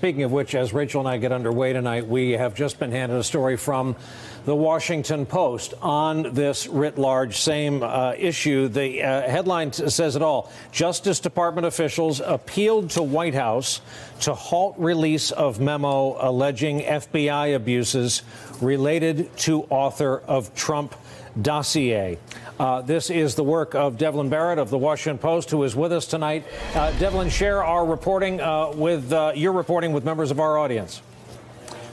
speaking of which, as Rachel and I get underway tonight, we have just been handed a story from the Washington Post on this writ large same issue. The headline says it all. Justice Department officials appealed to White House to halt release of memo alleging FBI abuses related to author of Trump dossier. This is the work of Devlin Barrett of the Washington Post, who is with us tonight. Devlin, share our reporting with your reporting with members of our audience.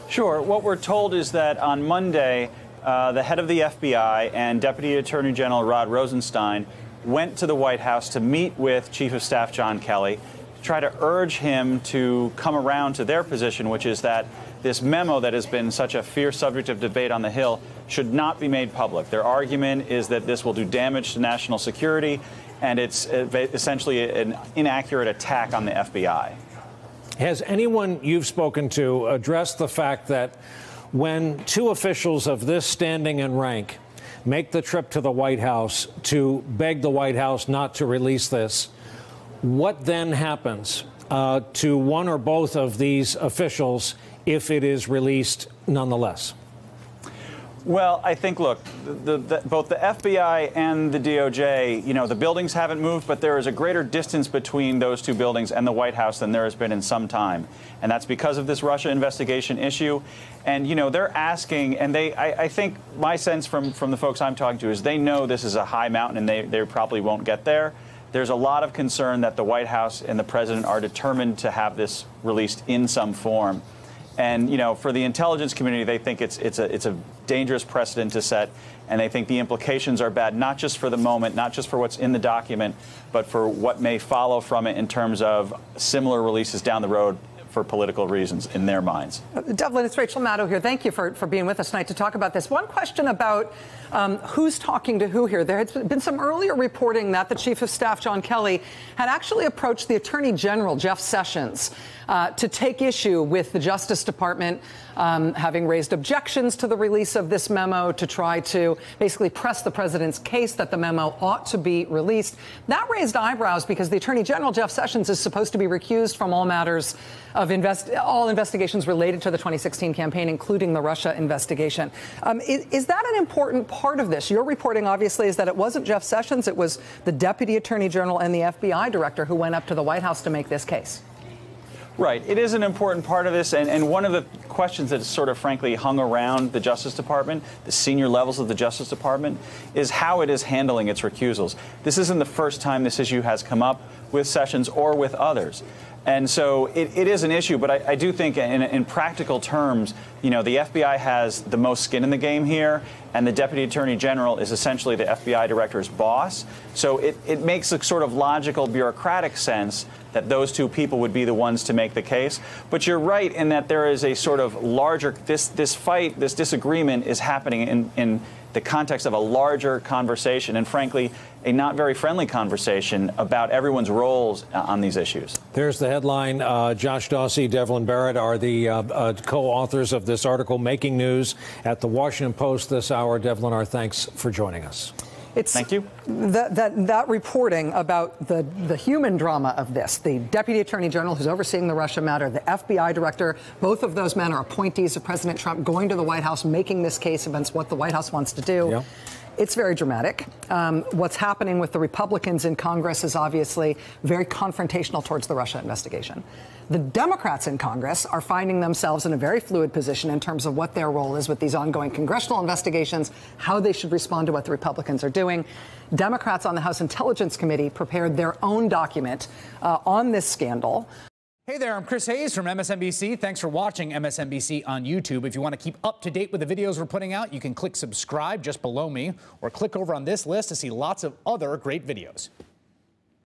Sure. What we're told is that on Monday, the head of the FBI and Deputy Attorney General Rod Rosenstein went to the White House to meet with Chief of Staff John Kelly to try to urge him to come around to their position, which is that this memo that has been such a fierce subject of debate on the Hill should not be made public. Their argument is that this will do damage to national security, and it's essentially an inaccurate attack on the FBI. Has anyone you've spoken to addressed the fact that when two officials of this standing and rank make the trip to the White House to beg the White House not to release this, what then happens to one or both of these officials if it is released nonetheless? Well, I think, look, both the FBI and the DOJ, you know, the buildings haven't moved, but there is a greater distance between those two buildings and the White House than there has been in some time. And that's because of this Russia investigation issue. And, you know, they're asking, and I think my sense from the folks I'm talking to is they know this is a high mountain and they probably won't get there. There's a lot of concern that the White House and the president are determined to have this released in some form. And, you know, for the intelligence community, they think it's a dangerous precedent to set, and they think the implications are bad, not just for the moment, not just for what's in the document, but for what may follow from it in terms of similar releases down the road for political reasons in their minds. Devlin, it's Rachel Maddow here. Thank you for being with us tonight to talk about this. One question about who's talking to who here. There has been some earlier reporting that the Chief of Staff, John Kelly, had actually approached the Attorney General, Jeff Sessions, to take issue with the Justice Department having raised objections to the release of this memo, to try to basically press the president's case that the memo ought to be released. That raised eyebrows because the Attorney General, Jeff Sessions, is supposed to be recused from all matters of all investigations related to the 2016 campaign, including the Russia investigation. Is that an important part of this? Your reporting, obviously, is that it wasn't Jeff Sessions. It was the Deputy Attorney General and the FBI Director who went up to the White House to make this case. Right. It is an important part of this. And one of the questions that sort of frankly hung around the Justice Department, the senior levels of the Justice Department, is how it is handling its recusals. This isn't the first time this issue has come up with Sessions or with others. And so it is an issue, but I do think in practical terms, you know, the FBI has the most skin in the game here, and the Deputy Attorney General is essentially the FBI Director's boss. So it makes a sort of logical bureaucratic sense that those two people would be the ones to make the case. But you're right in that there is a sort of larger, this disagreement is happening in the context of a larger conversation, and frankly, a not very friendly conversation about everyone's roles on these issues. There's the headline. Josh Dawsey, Devlin Barrett are the co-authors of this article making news at the Washington Post this hour. Devlin, our thanks for joining us. Thank you. That reporting about the human drama of this, the Deputy Attorney General who's overseeing the Russia matter, the FBI Director, both of those men are appointees of President Trump, going to the White House, making this case against what the White House wants to do. Yeah. It's very dramatic. What's happening with the Republicans in Congress is obviously very confrontational towards the Russia investigation. The Democrats in Congress are finding themselves in a very fluid position in terms of what their role is with these ongoing congressional investigations, how they should respond to what the Republicans are doing. Democrats on the House Intelligence Committee prepared their own document on this scandal. Hey there, I'm Chris Hayes from MSNBC. Thanks for watching MSNBC on YouTube. If you want to keep up to date with the videos we're putting out, you can click subscribe just below me or click over on this list to see lots of other great videos.